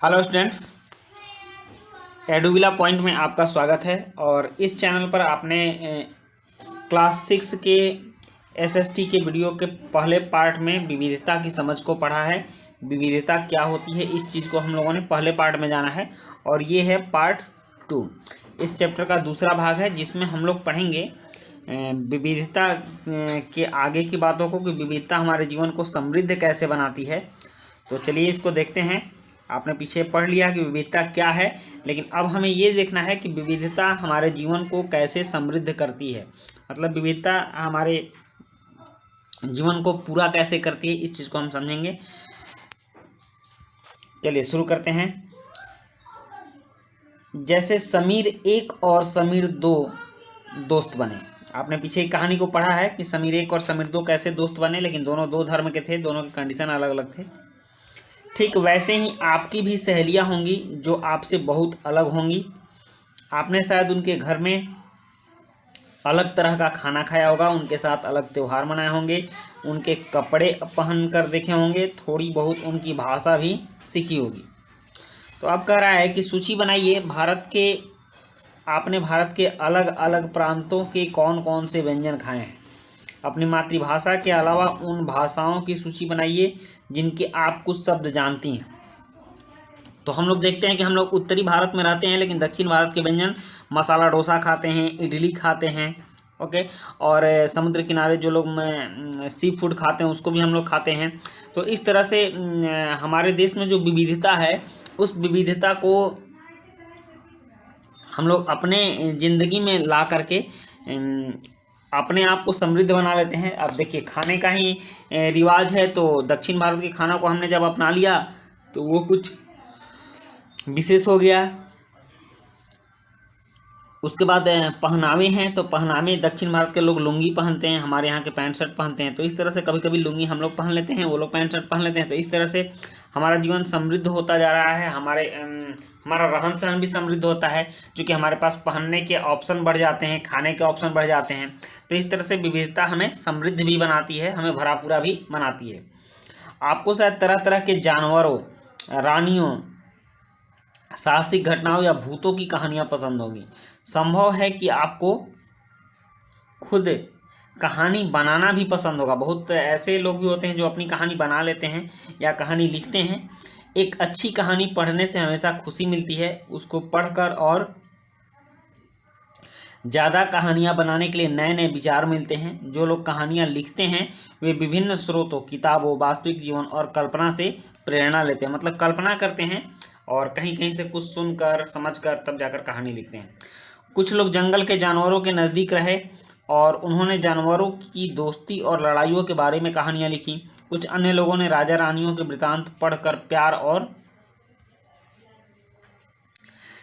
Hello students, एडुविला point में आपका स्वागत है। और इस चैनल पर आपने क्लास 6 के एसएसटी के वीडियो के पहले पार्ट में विविधता की समझ को पढ़ा है। विविधता क्या होती है, इस चीज़ को हम लोगों ने पहले पार्ट में जाना है और ये है पार्ट 2। इस चैप्टर का दूसरा भाग है जिसमें हम लोग पढ़ेंगे विविधता के आगे की बातों को कि विविधता हमारे जीवन को समृद्ध कैसे बनाती है। तो चलिए इसको देखते हैं। आपने पीछे पढ़ लिया कि विविधता क्या है, लेकिन अब हमें ये देखना है कि विविधता हमारे जीवन को कैसे समृद्ध करती है। मतलब विविधता हमारे जीवन को पूरा कैसे करती है, इस चीज़ को हम समझेंगे। चलिए शुरू करते हैं। जैसे समीर एक और समीर दो दोस्त बने। आपने पीछे एक कहानी को पढ़ा है कि समीर एक और समीर दो कैसे दोस्त बने, लेकिन दोनों दो धर्म के थे, दोनों के कंडीशन अलग अलग थे। ठीक वैसे ही आपकी भी सहेलियां होंगी जो आपसे बहुत अलग होंगी। आपने शायद उनके घर में अलग तरह का खाना खाया होगा, उनके साथ अलग त्यौहार मनाए होंगे, उनके कपड़े पहन कर देखे होंगे, थोड़ी बहुत उनकी भाषा भी सीखी होगी। तो अब कह रहा है कि सूची बनाइए आपने भारत के अलग अलग प्रांतों के कौन कौन से व्यंजन खाए हैं। अपनी मातृभाषा के अलावा उन भाषाओं की सूची बनाइए जिनके आप कुछ शब्द जानती हैं। तो हम लोग देखते हैं कि हम लोग उत्तरी भारत में रहते हैं, लेकिन दक्षिण भारत के व्यंजन मसाला डोसा खाते हैं, इडली खाते हैं, ओके। और समुद्र किनारे जो लोग सी फूड खाते हैं उसको भी हम लोग खाते हैं। तो इस तरह से हमारे देश में जो विविधता है उस विविधता को हम लोग अपने ज़िंदगी में ला करके अपने आप को समृद्ध बना लेते हैं। अब देखिए खाने का ही रिवाज है, तो दक्षिण भारत के खाना को हमने जब अपना लिया तो वो कुछ विशेष हो गया। उसके बाद पहनावे हैं, तो पहनावे दक्षिण भारत के लोग लुंगी पहनते हैं, हमारे यहाँ के पैंट शर्ट पहनते हैं। तो इस तरह से कभी कभी लुंगी हम लोग पहन लेते हैं, वो लोग पैंट शर्ट पहन लेते हैं। तो इस तरह से हमारा जीवन समृद्ध होता जा रहा है। हमारा रहन सहन भी समृद्ध होता है, क्योंकि हमारे पास पहनने के ऑप्शन बढ़ जाते हैं, खाने के ऑप्शन बढ़ जाते हैं। तो इस तरह से विविधता हमें समृद्ध भी बनाती है, हमें भरा पूरा भी बनाती है। आपको शायद तरह तरह के जानवरों, रानियों, साहसिक घटनाओं या भूतों की कहानियां पसंद होगी। संभव है कि आपको खुद कहानी बनाना भी पसंद होगा। बहुत ऐसे लोग भी होते हैं जो अपनी कहानी बना लेते हैं या कहानी लिखते हैं। एक अच्छी कहानी पढ़ने से हमेशा खुशी मिलती है, उसको पढ़कर और ज़्यादा कहानियाँ बनाने के लिए नए नए विचार मिलते हैं। जो लोग कहानियाँ लिखते हैं वे विभिन्न स्रोतों, किताबों, वास्तविक जीवन और कल्पना से प्रेरणा लेते हैं। मतलब कल्पना करते हैं और कहीं कहीं से कुछ सुनकर समझकर तब जाकर कहानी लिखते हैं। कुछ लोग जंगल के जानवरों के नज़दीक रहे और उन्होंने जानवरों की दोस्ती और लड़ाइयों के बारे में कहानियाँ लिखी। कुछ अन्य लोगों ने राजा रानियों के वृतांत पढ़कर प्यार और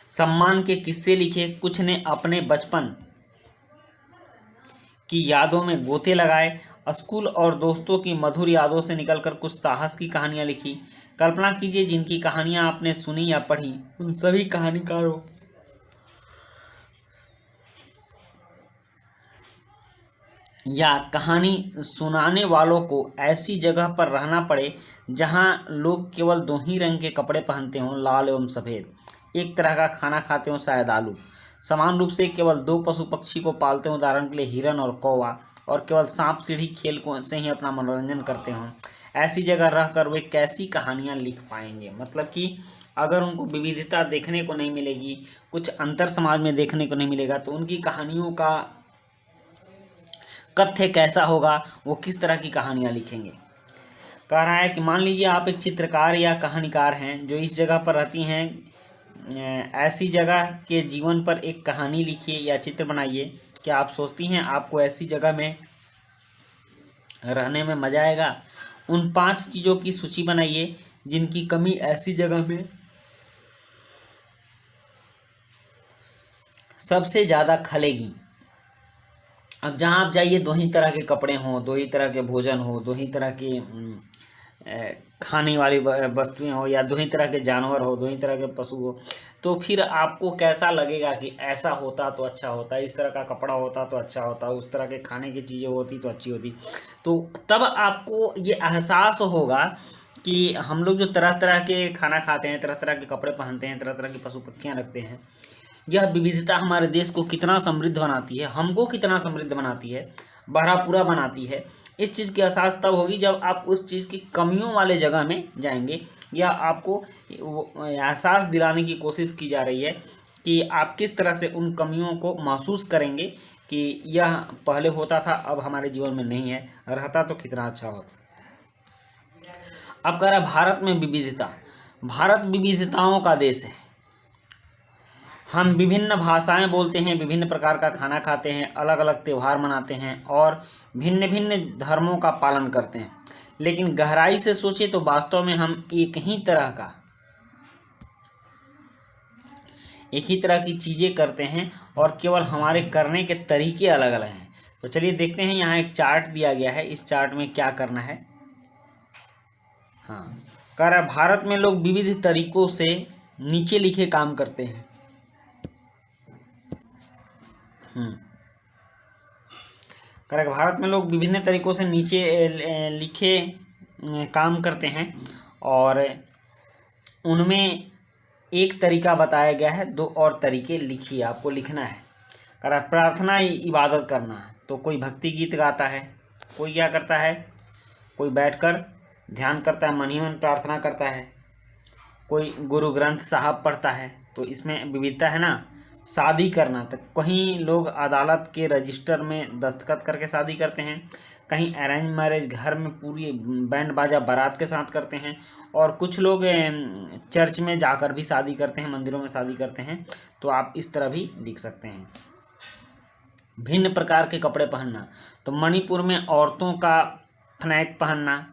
सम्मान के किस्से लिखे। कुछ ने अपने बचपन की यादों में गोते लगाए। स्कूल और दोस्तों की मधुर यादों से निकलकर कुछ साहस की कहानियां लिखी। कल्पना कीजिए जिनकी कहानियां आपने सुनी या पढ़ी उन सभी कहानीकारों या कहानी सुनाने वालों को ऐसी जगह पर रहना पड़े जहां लोग केवल दो ही रंग के कपड़े पहनते हों, लाल एवं सफ़ेद, एक तरह का खाना खाते हों, शायद आलू, समान रूप से केवल दो पशु पक्षी को पालते हों, उदाहरण के लिए हिरन और कौवा, और केवल सांप सीढ़ी खेल को से ही अपना मनोरंजन करते हों। ऐसी जगह रहकर वे कैसी कहानियाँ लिख पाएंगे। मतलब कि अगर उनको विविधता देखने को नहीं मिलेगी, कुछ अंतर समाज में देखने को नहीं मिलेगा, तो उनकी कहानियों का कथ्य कैसा होगा, वो किस तरह की कहानियाँ लिखेंगे। कह रहा है कि मान लीजिए आप एक चित्रकार या कहानीकार हैं जो इस जगह पर रहती हैं। ऐसी जगह के जीवन पर एक कहानी लिखिए या चित्र बनाइए। क्या आप सोचती हैं आपको ऐसी जगह में रहने में मज़ा आएगा? उन 5 चीज़ों की सूची बनाइए जिनकी कमी ऐसी जगह में सबसे ज़्यादा खलेगी। अब जहाँ आप जाइए दो ही तरह के कपड़े हों, दो ही तरह के भोजन हो, दो ही तरह के खाने वाली वस्तुएं हो, या दो ही तरह के जानवर हो, दो ही तरह के पशु हो, तो फिर आपको कैसा लगेगा कि ऐसा होता तो अच्छा होता, इस तरह का कपड़ा होता तो अच्छा होता, उस तरह के खाने की चीज़ें होती तो अच्छी होती। तो तब आपको ये एहसास होगा कि हम लोग जो तरह तरह के खाना खाते हैं, तरह तरह के कपड़े पहनते हैं, तरह तरह की पशु पक्षियाँ रखते हैं, यह विविधता हमारे देश को कितना समृद्ध बनाती है, हमको कितना समृद्ध बनाती है, भरा पूरा बनाती है। इस चीज़ की एहसास तब होगी जब आप उस चीज़ की कमियों वाले जगह में जाएंगे, या आपको एहसास दिलाने की कोशिश की जा रही है कि आप किस तरह से उन कमियों को महसूस करेंगे कि यह पहले होता था, अब हमारे जीवन में नहीं है, रहता तो कितना अच्छा होता। अब कह रहा है भारत में विविधता। भारत विविधताओं का देश है। हम विभिन्न भाषाएं बोलते हैं, विभिन्न प्रकार का खाना खाते हैं, अलग अलग त्यौहार मनाते हैं और भिन्न भिन्न धर्मों का पालन करते हैं। लेकिन गहराई से सोचे तो वास्तव में हम एक ही तरह की चीज़ें करते हैं और केवल हमारे करने के तरीके अलग अलग हैं। तो चलिए देखते हैं, यहाँ एक चार्ट दिया गया है, इस चार्ट में क्या करना है। हाँ, कह रहा है भारत में लोग विविध तरीकों से नीचे लिखे काम करते हैं। कह रहा है भारत में लोग विभिन्न तरीकों से नीचे लिखे काम करते हैं और उनमें एक तरीका बताया गया है, दो और तरीके लिखिए, आपको लिखना है। कह रहा है प्रार्थना इबादत करना। तो कोई भक्ति गीत गाता है, कोई क्या करता है, कोई बैठकर ध्यान करता है, मन ही मन प्रार्थना करता है, कोई गुरु ग्रंथ साहब पढ़ता है। तो इसमें विविधता है ना। शादी करना, तो कहीं लोग अदालत के रजिस्टर में दस्तखत करके शादी करते हैं, कहीं अरेंज मैरिज घर में पूरी बैंड बाजा बारात के साथ करते हैं, और कुछ लोग चर्च में जाकर भी शादी करते हैं, मंदिरों में शादी करते हैं। तो आप इस तरह भी लिख सकते हैं। भिन्न प्रकार के कपड़े पहनना, तो मणिपुर में औरतों का फ्नैक पहनना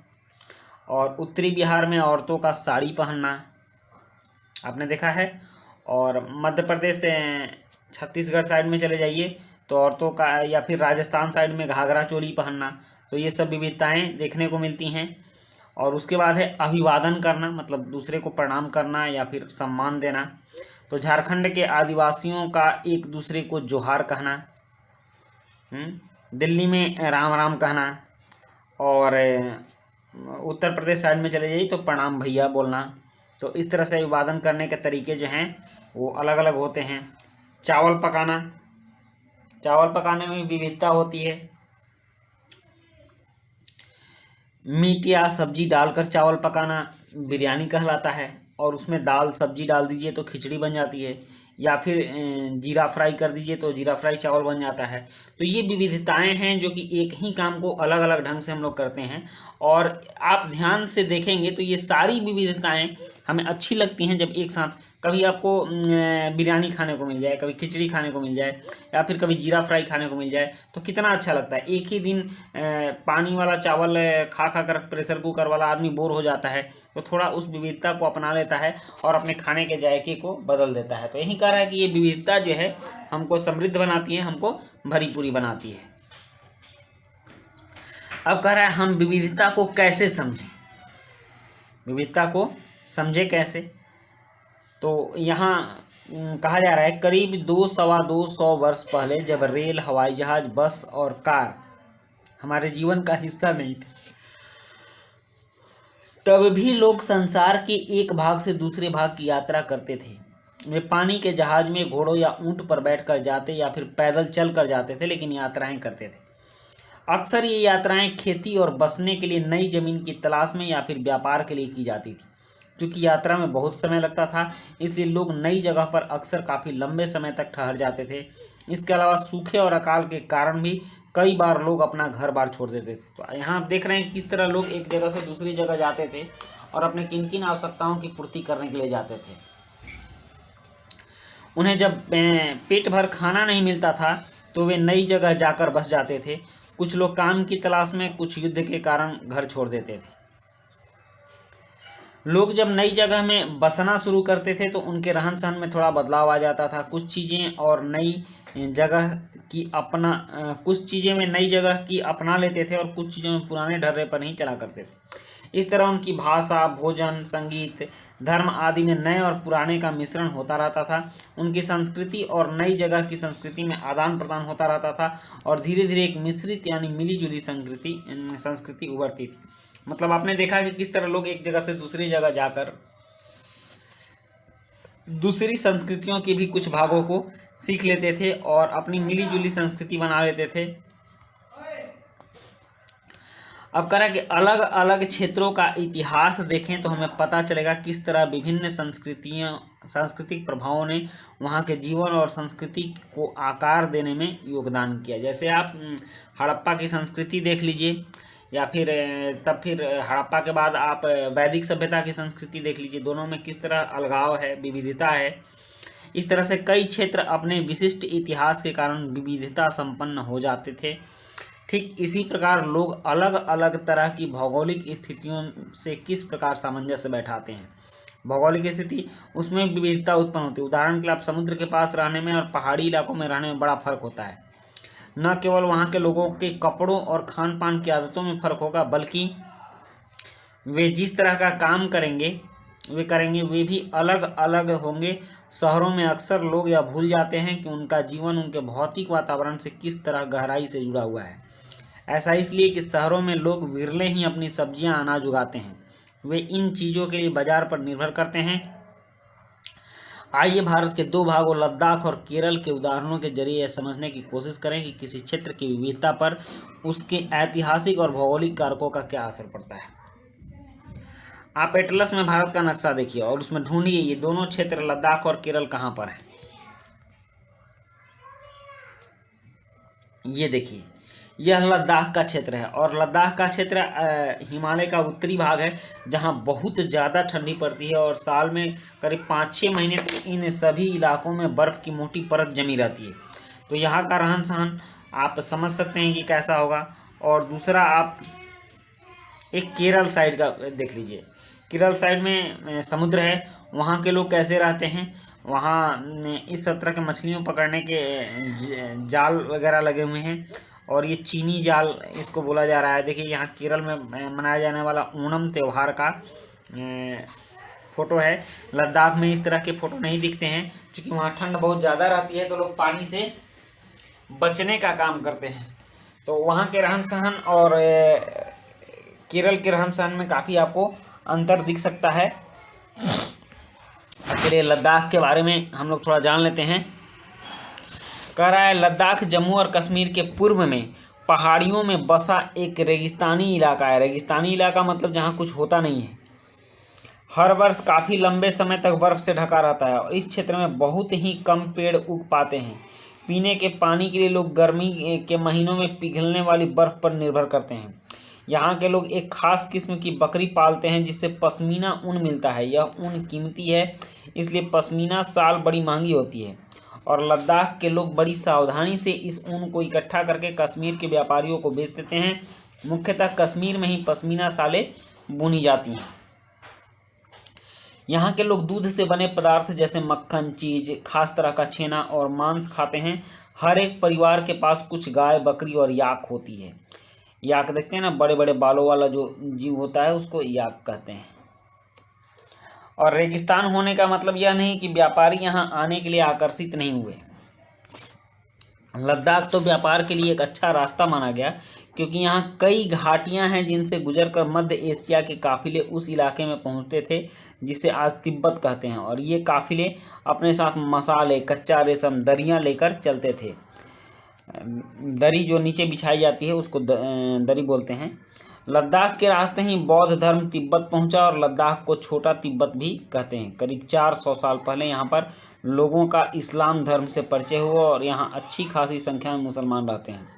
और उत्तरी बिहार में औरतों का साड़ी पहनना आपने देखा है। और मध्य प्रदेश छत्तीसगढ़ साइड में चले जाइए तो औरतों का, या फिर राजस्थान साइड में घाघरा चोली पहनना। तो ये सब विविधताएं देखने को मिलती हैं। और उसके बाद है अभिवादन करना, मतलब दूसरे को प्रणाम करना या फिर सम्मान देना। तो झारखंड के आदिवासियों का एक दूसरे को जोहार कहना, दिल्ली में राम राम कहना, और उत्तर प्रदेश साइड में चले जाइए तो प्रणाम भैया बोलना। तो इस तरह से अभिवादन करने के तरीके जो हैं वो अलग अलग होते हैं। चावल पकाना, चावल पकाने में विविधता होती है। मीट या सब्जी डालकर चावल पकाना बिरयानी कहलाता है, और उसमें दाल सब्जी डाल दीजिए तो खिचड़ी बन जाती है, या फिर जीरा फ्राई कर दीजिए तो जीरा फ्राई चावल बन जाता है। तो ये विविधताएं हैं जो कि एक ही काम को अलग अलग ढंग से हम लोग करते हैं। और आप ध्यान से देखेंगे तो ये सारी विविधताएं हमें अच्छी लगती हैं जब एक साथ, कभी आपको बिरयानी खाने को मिल जाए, कभी खिचड़ी खाने को मिल जाए, या फिर कभी जीरा फ्राई खाने को मिल जाए, तो कितना अच्छा लगता है। एक ही दिन पानी वाला चावल खा खा कर प्रेशर कुकर वाला आदमी बोर हो जाता है, तो थोड़ा उस विविधता को अपना लेता है और अपने खाने के जायके को बदल देता है। तो यही कह रहा है कि ये विविधता जो है हमको समृद्ध बनाती है, हमको भरी पूरी बनाती है। अब कह रहा है हम विविधता को कैसे समझें, विविधता को समझे कैसे। तो यहाँ कहा जा रहा है करीब 200-225 वर्ष पहले जब रेल, हवाई जहाज, बस और कार हमारे जीवन का हिस्सा नहीं थे, तब भी लोग संसार के एक भाग से दूसरे भाग की यात्रा करते थे। वे पानी के जहाज में घोड़ों या ऊंट पर बैठकर जाते या फिर पैदल चल कर जाते थे, लेकिन यात्राएं करते थे। अक्सर ये यात्राएं खेती और बसने के लिए नई जमीन की तलाश में या फिर व्यापार के लिए की जाती थी। क्योंकि यात्रा में बहुत समय लगता था, इसलिए लोग नई जगह पर अक्सर काफ़ी लंबे समय तक ठहर जाते थे। इसके अलावा सूखे और अकाल के कारण भी कई बार लोग अपना घर बार छोड़ देते थे। तो यहाँ आप देख रहे हैं किस तरह लोग एक जगह से दूसरी जगह जाते थे और अपने किन किन आवश्यकताओं की पूर्ति करने के लिए जाते थे। उन्हें जब पेट भर खाना नहीं मिलता था तो वे नई जगह जाकर बस जाते थे। कुछ लोग काम की तलाश में, कुछ युद्ध के कारण घर छोड़ देते थे। लोग जब नई जगह में बसना शुरू करते थे तो उनके रहन सहन में थोड़ा बदलाव आ जाता था। कुछ चीज़ें में नई जगह की अपना लेते थे और कुछ चीज़ों में पुराने ढर्रे पर नहीं चला करते थे। इस तरह उनकी भाषा, भोजन, संगीत, धर्म आदि में नए और पुराने का मिश्रण होता रहता था। उनकी संस्कृति और नई जगह की संस्कृति में आदान प्रदान होता रहता था और धीरे धीरे एक मिश्रित यानी मिली जुली संस्कृति उभरती थी। मतलब आपने देखा कि किस तरह लोग एक जगह से दूसरी जगह जाकर दूसरी संस्कृतियों के भी कुछ भागों को सीख लेते थे और अपनी मिली जुली संस्कृति बना लेते थे। अब करें कि अलग अलग क्षेत्रों का इतिहास देखें तो हमें पता चलेगा किस तरह विभिन्न सांस्कृतिक प्रभावों ने वहाँ के जीवन और संस्कृति को आकार देने में योगदान किया। जैसे आप हड़प्पा की संस्कृति देख लीजिए, या फिर फिर हड़प्पा के बाद आप वैदिक सभ्यता की संस्कृति देख लीजिए, दोनों में किस तरह अलगाव है, विविधता है। इस तरह से कई क्षेत्र अपने विशिष्ट इतिहास के कारण विविधता संपन्न हो जाते थे। ठीक इसी प्रकार लोग अलग अलग तरह की भौगोलिक स्थितियों से किस प्रकार सामंजस्य बैठाते हैं। भौगोलिक स्थिति, उसमें विविधता उत्पन्न होती है। उदाहरण के लिए आप समुद्र के पास रहने में और पहाड़ी इलाकों में रहने में बड़ा फर्क होता है। न केवल वहाँ के लोगों के कपड़ों और खान पान की आदतों में फर्क होगा, बल्कि वे जिस तरह का काम करेंगे वे भी अलग अलग होंगे। शहरों में अक्सर लोग यह भूल जाते हैं कि उनका जीवन उनके भौतिक वातावरण से किस तरह गहराई से जुड़ा हुआ है। ऐसा इसलिए कि शहरों में लोग विरले ही अपनी सब्जियां अनाज उगाते हैं, वे इन चीज़ों के लिए बाजार पर निर्भर करते हैं। आइए भारत के दो भागों लद्दाख और केरल के उदाहरणों के जरिए यह समझने की कोशिश करें कि किसी क्षेत्र की विविधता पर उसके ऐतिहासिक और भौगोलिक कारकों का क्या असर पड़ता है। आप एटलस में भारत का नक्शा देखिए और उसमें ढूंढिए ये दोनों क्षेत्र लद्दाख और केरल कहाँ पर है। ये देखिए, यह लद्दाख का क्षेत्र है और लद्दाख का क्षेत्र हिमालय का उत्तरी भाग है, जहां बहुत ज़्यादा ठंडी पड़ती है और साल में करीब 5-6 महीने तक इन सभी इलाकों में बर्फ़ की मोटी परत जमी रहती है। तो यहाँ का रहन सहन आप समझ सकते हैं कि कैसा होगा। और दूसरा आप एक केरल साइड का देख लीजिए। केरल साइड में समुद्र है, वहाँ के लोग कैसे रहते हैं। वहाँ इस तरह के मछलियों पकड़ने के जाल वगैरह लगे हुए हैं और ये चीनी जाल इसको बोला जा रहा है। देखिए यहाँ केरल में मनाया जाने वाला ओणम त्यौहार का फ़ोटो है। लद्दाख में इस तरह के फ़ोटो नहीं दिखते हैं क्योंकि वहाँ ठंड बहुत ज़्यादा रहती है, तो लोग पानी से बचने का काम करते हैं। तो वहाँ के रहन सहन और केरल के रहन सहन में काफ़ी आपको अंतर दिख सकता है। चलिए लद्दाख के बारे में हम लोग थोड़ा जान लेते हैं। कह रहा है लद्दाख जम्मू और कश्मीर के पूर्व में पहाड़ियों में बसा एक रेगिस्तानी इलाका है। रेगिस्तानी इलाका मतलब जहाँ कुछ होता नहीं है। हर वर्ष काफ़ी लंबे समय तक बर्फ़ से ढका रहता है और इस क्षेत्र में बहुत ही कम पेड़ उग पाते हैं। पीने के पानी के लिए लोग गर्मी के महीनों में पिघलने वाली बर्फ़ पर निर्भर करते हैं। यहाँ के लोग एक खास किस्म की बकरी पालते हैं जिससे पश्मीना ऊन मिलता है। यह ऊन कीमती है, इसलिए पश्मीना शाल बड़ी महंगी होती है और लद्दाख के लोग बड़ी सावधानी से इस ऊन को इकट्ठा करके कश्मीर के व्यापारियों को बेच देते हैं। मुख्यतः कश्मीर में ही पश्मीना शालें बुनी जाती हैं। यहाँ के लोग दूध से बने पदार्थ जैसे मक्खन, चीज़, खास तरह का छेना और मांस खाते हैं। हर एक परिवार के पास कुछ गाय, बकरी और याक होती है। याक देखते हैं ना, बड़े बड़े बालों वाला जो जीव होता है उसको याक कहते हैं। और रेगिस्तान होने का मतलब यह नहीं कि व्यापारी यहाँ आने के लिए आकर्षित नहीं हुए। लद्दाख तो व्यापार के लिए एक अच्छा रास्ता माना गया क्योंकि यहाँ कई घाटियाँ हैं जिनसे गुजरकर मध्य एशिया के काफ़िले उस इलाके में पहुँचते थे जिसे आज तिब्बत कहते हैं। और ये काफ़िले अपने साथ मसाले, कच्चा रेशम, दरियाँ लेकर चलते थे। दरी जो नीचे बिछाई जाती है उसको दरी बोलते हैं। लद्दाख के रास्ते ही बौद्ध धर्म तिब्बत पहुंचा और लद्दाख को छोटा तिब्बत भी कहते हैं। करीब 400 साल पहले यहाँ पर लोगों का इस्लाम धर्म से परिचय हुआ और यहाँ अच्छी खासी संख्या में मुसलमान रहते हैं।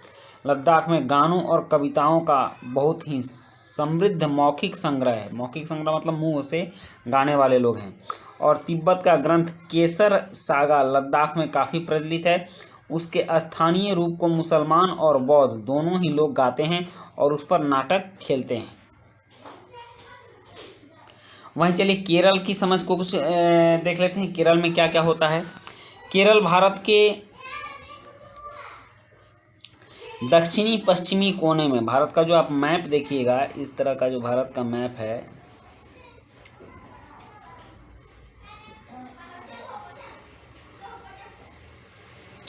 लद्दाख में गानों और कविताओं का बहुत ही समृद्ध मौखिक संग्रह है। मौखिक संग्रह मतलब मुँह से गाने वाले लोग हैं। और तिब्बत का ग्रंथ केसर सागा लद्दाख में काफ़ी प्रचलित है। उसके स्थानीय रूप को मुसलमान और बौद्ध दोनों ही लोग गाते हैं और उस पर नाटक खेलते हैं। वहीं चलिए केरल की समझ को कुछ देख लेते हैं। केरल में क्या क्या होता है। केरल भारत के दक्षिणी पश्चिमी कोने में, भारत का जो आप मैप देखिएगा, इस तरह का जो भारत का मैप है,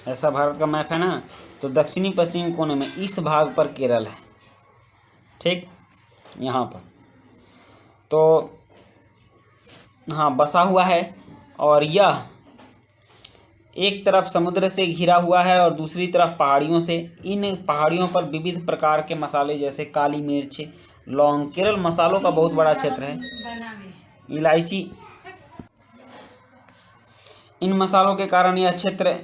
ऐसा भारत का मैप है ना, तो दक्षिणी पश्चिमी कोने में इस भाग पर केरल है। ठीक, यहाँ पर। तो हाँ, बसा हुआ है और यह एक तरफ समुद्र से घिरा हुआ है और दूसरी तरफ पहाड़ियों से। इन पहाड़ियों पर विविध प्रकार के मसाले जैसे काली मिर्च, लौंग, केरल मसालों का बहुत बड़ा क्षेत्र है, इलायची। इन मसालों के कारण यह क्षेत्र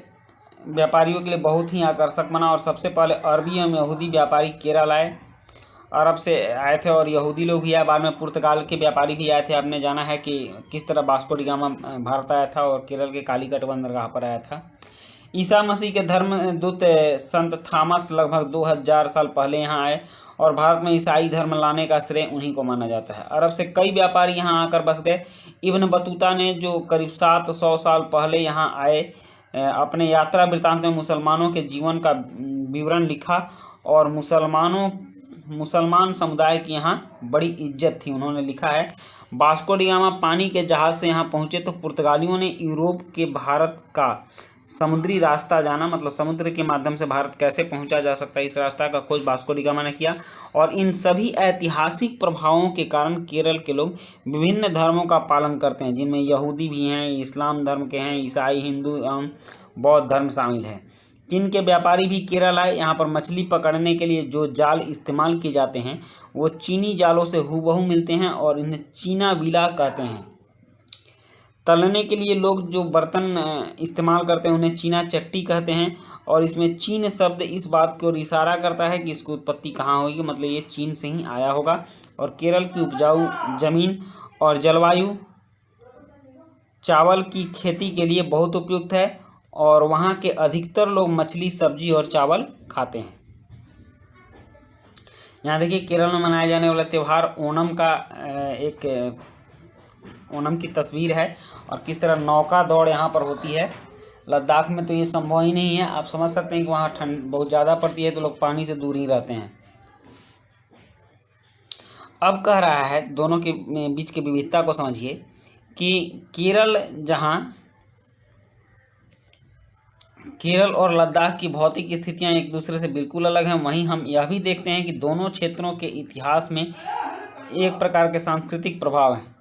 व्यापारियों के लिए बहुत ही आकर्षक बना और सबसे पहले अरबी एवं यहूदी व्यापारी केरल आए, अरब से आए थे और यहूदी लोग भी आए, बाद में पुर्तगाल के व्यापारी भी आए थे। आपने जाना है कि किस तरह वास्को डी गामा भारत आया था और केरल के कालीकट बंदरगाह पर आया था। ईसा मसीह के धर्म दूत संत थॉमस लगभग 2000 साल पहले यहाँ आए और भारत में ईसाई धर्म लाने का श्रेय उन्हीं को माना जाता है। अरब से कई व्यापारी यहाँ आकर बस गए। इब्न बतूता ने जो करीब 700 साल पहले यहाँ आए अपने यात्रा वृत्तांत में मुसलमानों के जीवन का विवरण लिखा और मुसलमान समुदाय की यहाँ बड़ी इज्जत थी। उन्होंने लिखा है, वास्को डी गामा पानी के जहाज़ से यहाँ पहुँचे तो पुर्तगालियों ने यूरोप के भारत का समुद्री रास्ता जाना, मतलब समुद्र के माध्यम से भारत कैसे पहुंचा जा सकता है, इस रास्ता का खोज वास्को डी गामा ने किया। और इन सभी ऐतिहासिक प्रभावों के कारण केरल के लोग विभिन्न धर्मों का पालन करते हैं, जिनमें यहूदी भी हैं, इस्लाम धर्म के हैं, ईसाई, हिंदू एवं बौद्ध धर्म शामिल है। चीन के व्यापारी भी केरल आए। यहाँ पर मछली पकड़ने के लिए जो जाल इस्तेमाल किए जाते हैं वो चीनी जालों से हूबहू मिलते हैं और इन्हें चीना विला कहते हैं। तलने के लिए लोग जो बर्तन इस्तेमाल करते हैं उन्हें चीना चट्टी कहते हैं और इसमें चीन शब्द इस बात की ओर इशारा करता है कि इसकी उत्पत्ति कहाँ होगी, मतलब ये चीन से ही आया होगा। और केरल की उपजाऊ जमीन और जलवायु चावल की खेती के लिए बहुत उपयुक्त है और वहाँ के अधिकतर लोग मछली, सब्जी और चावल खाते हैं। यहाँ देखिए केरल में मनाया जाने वाला त्यौहार ओणम का एक ओणम की तस्वीर है और किस तरह नौका दौड़ यहाँ पर होती है। लद्दाख में तो ये संभव ही नहीं है। आप समझ सकते हैं कि वहाँ ठंड बहुत ज़्यादा पड़ती है तो लोग पानी से दूर ही रहते हैं। अब कह रहा है दोनों के बीच की विविधता को समझिए कि केरल और लद्दाख की भौतिक स्थितियाँ एक दूसरे से बिल्कुल अलग हैं। वहीं हम यह भी देखते हैं कि दोनों क्षेत्रों के इतिहास में एक प्रकार के सांस्कृतिक प्रभाव हैं।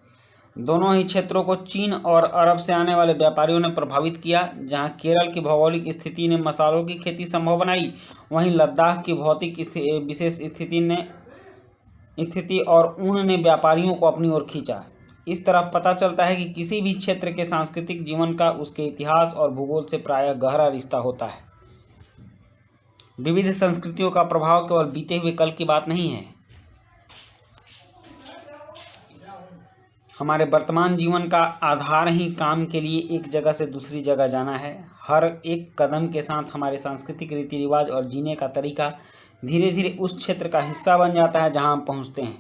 दोनों ही क्षेत्रों को चीन और अरब से आने वाले व्यापारियों ने प्रभावित किया। जहां केरल की भौगोलिक स्थिति ने मसालों की खेती संभव बनाई, वहीं लद्दाख की भौतिक विशेष स्थिति और ऊन ने व्यापारियों को अपनी ओर खींचा। इस तरह पता चलता है कि किसी भी क्षेत्र के सांस्कृतिक जीवन का उसके इतिहास और भूगोल से प्रायः गहरा रिश्ता होता है। विविध संस्कृतियों का प्रभाव केवल बीते हुए कल की बात नहीं है, हमारे वर्तमान जीवन का आधार ही काम के लिए एक जगह से दूसरी जगह जाना है। हर एक कदम के साथ हमारे सांस्कृतिक रीति रिवाज और जीने का तरीका धीरे धीरे उस क्षेत्र का हिस्सा बन जाता है जहां हम पहुंचते हैं।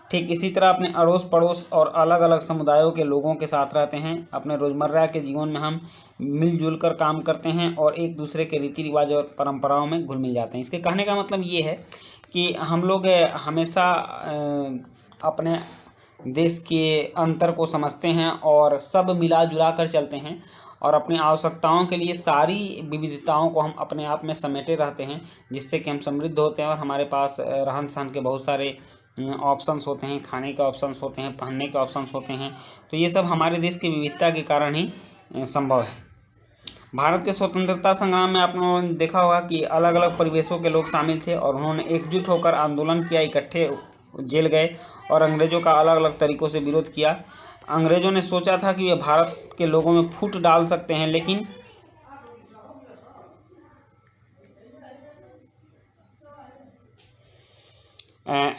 ठीक इसी तरह अपने अड़ोस पड़ोस और अलग अलग समुदायों के लोगों के साथ रहते हैं। अपने रोज़मर्रा के जीवन में हम मिलजुल कर काम करते हैं और एक दूसरे के रीति रिवाज और परंपराओं में घुल मिल जाते हैं। इसके कहने का मतलब ये है कि हम लोग हमेशा अपने देश के अंतर को समझते हैं और सब मिला जुला कर चलते हैं और अपनी आवश्यकताओं के लिए सारी विविधताओं को हम अपने आप में समेटे रहते हैं, जिससे कि हम समृद्ध होते हैं और हमारे पास रहन सहन के बहुत सारे ऑप्शंस होते हैं, खाने के ऑप्शंस होते हैं, पहनने के ऑप्शंस होते हैं। तो ये सब हमारे देश की विविधता के कारण ही संभव है। भारत के स्वतंत्रता संग्राम में आप लोगों ने देखा होगा कि अलग अलग परिवेशों के लोग शामिल थे और उन्होंने एकजुट होकर आंदोलन किया, इकट्ठे जेल गए और अंग्रेज़ों का अलग अलग तरीक़ों से विरोध किया। अंग्रेज़ों ने सोचा था कि वे भारत के लोगों में फूट डाल सकते हैं, लेकिन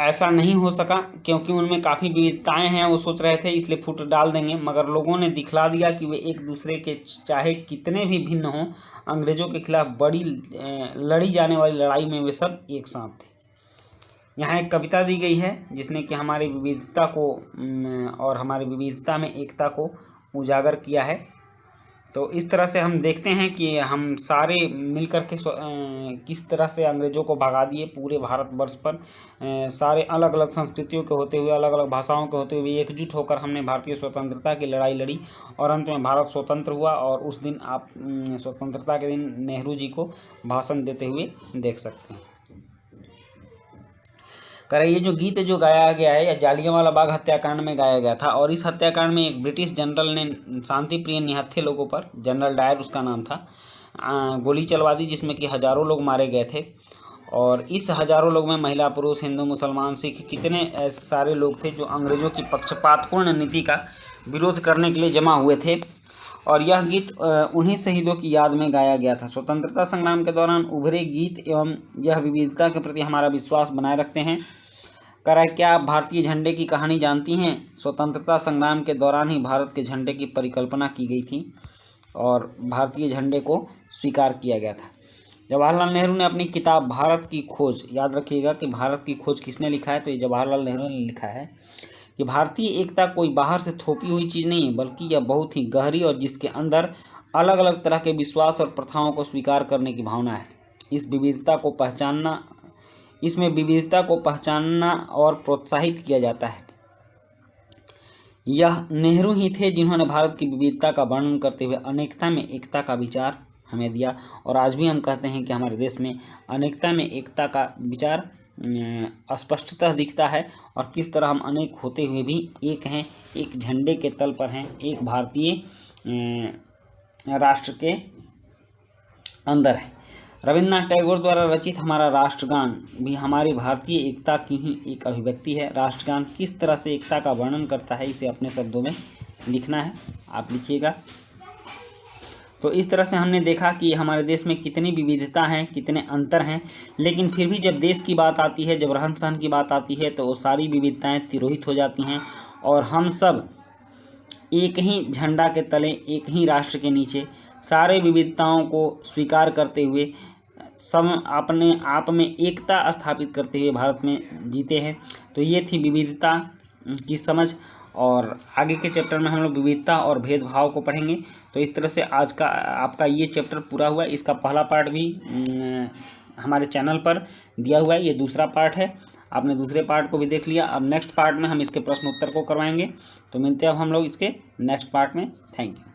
ऐसा नहीं हो सका क्योंकि उनमें काफ़ी विविधताएं हैं। वो सोच रहे थे इसलिए फूट डाल देंगे, मगर लोगों ने दिखला दिया कि वे एक दूसरे के चाहे कितने भी भिन्न हों, अंग्रेज़ों के खिलाफ बड़ी लड़ी जाने वाली लड़ाई में वे सब एक साथ थे। यहाँ एक कविता दी गई है जिसने कि हमारी विविधता को और हमारी विविधता में एकता को उजागर किया है। तो इस तरह से हम देखते हैं कि हम सारे मिलकर के किस तरह से अंग्रेज़ों को भगा दिए पूरे भारतवर्ष पर। सारे अलग अलग संस्कृतियों के होते हुए, अलग अलग भाषाओं के होते हुए एकजुट होकर हमने भारतीय स्वतंत्रता की लड़ाई लड़ी और अंत में भारत स्वतंत्र हुआ। और उस दिन आप स्वतंत्रता के दिन नेहरू जी को भाषण देते हुए देख सकते हैं। ये जो गीत जो गाया गया है या जालियांवाला बाग हत्याकांड में गाया गया था, और इस हत्याकांड में एक ब्रिटिश जनरल ने शांति प्रिय निहत्थे लोगों पर, जनरल डायर उसका नाम था, गोली चलवा दी, जिसमें कि हज़ारों लोग मारे गए थे। और इस हज़ारों लोग में महिला, पुरुष, हिंदू, मुसलमान, सिख, कितने ऐसे सारे लोग थे जो अंग्रेज़ों की पक्षपातपूर्ण नीति का विरोध करने के लिए जमा हुए थे। और यह गीत उन्हीं शहीदों की याद में गाया गया था। स्वतंत्रता संग्राम के दौरान उभरे गीत एवं यह विविधता के प्रति हमारा विश्वास बनाए रखते हैं। क्या आप भारतीय झंडे की कहानी जानती हैं? स्वतंत्रता संग्राम के दौरान ही भारत के झंडे की परिकल्पना की गई थी और भारतीय झंडे को स्वीकार किया गया था। जवाहरलाल नेहरू ने अपनी किताब भारत की खोज, याद रखिएगा कि भारत की खोज किसने लिखा है, तो ये जवाहरलाल नेहरू ने लिखा है कि भारतीय एकता कोई बाहर से थोपी हुई चीज़ नहीं है, बल्कि यह बहुत ही गहरी और जिसके अंदर अलग अलग तरह के विश्वास और प्रथाओं को स्वीकार करने की भावना है। इसमें विविधता को पहचानना और प्रोत्साहित किया जाता है। यह नेहरू ही थे जिन्होंने भारत की विविधता का वर्णन करते हुए अनेकता में एकता का विचार हमें दिया। और आज भी हम कहते हैं कि हमारे देश में अनेकता में एकता का विचार स्पष्टतः दिखता है, और किस तरह हम अनेक होते हुए भी एक हैं, एक झंडे के तल पर हैं, एक भारतीय राष्ट्र के अंदर है। रविन्द्रनाथ टैगोर द्वारा रचित हमारा राष्ट्रगान भी हमारी भारतीय एकता की ही एक अभिव्यक्ति है। राष्ट्रगान किस तरह से एकता का वर्णन करता है, इसे अपने शब्दों में लिखना है, आप लिखिएगा। तो इस तरह से हमने देखा कि हमारे देश में कितनी विविधता हैं, कितने अंतर हैं, लेकिन फिर भी जब देश की बात आती है, जब रहन सहन की बात आती है, तो वो सारी विविधताएं तिरोहित हो जाती हैं और हम सब एक ही झंडा के तले, एक ही राष्ट्र के नीचे सारे विविधताओं को स्वीकार करते हुए सब अपने आप में एकता स्थापित करते हुए भारत में जीते हैं। तो ये थी विविधता की समझ, और आगे के चैप्टर में हम लोग विविधता और भेदभाव को पढ़ेंगे। तो इस तरह से आज का आपका ये चैप्टर पूरा हुआ। इसका पहला पार्ट भी हमारे चैनल पर दिया हुआ है, ये दूसरा पार्ट है, आपने दूसरे पार्ट को भी देख लिया। अब नेक्स्ट पार्ट में हम इसके प्रश्न उत्तर को करवाएंगे। तो मिलते हैं अब हम लोग इसके नेक्स्ट पार्ट में। Thank you.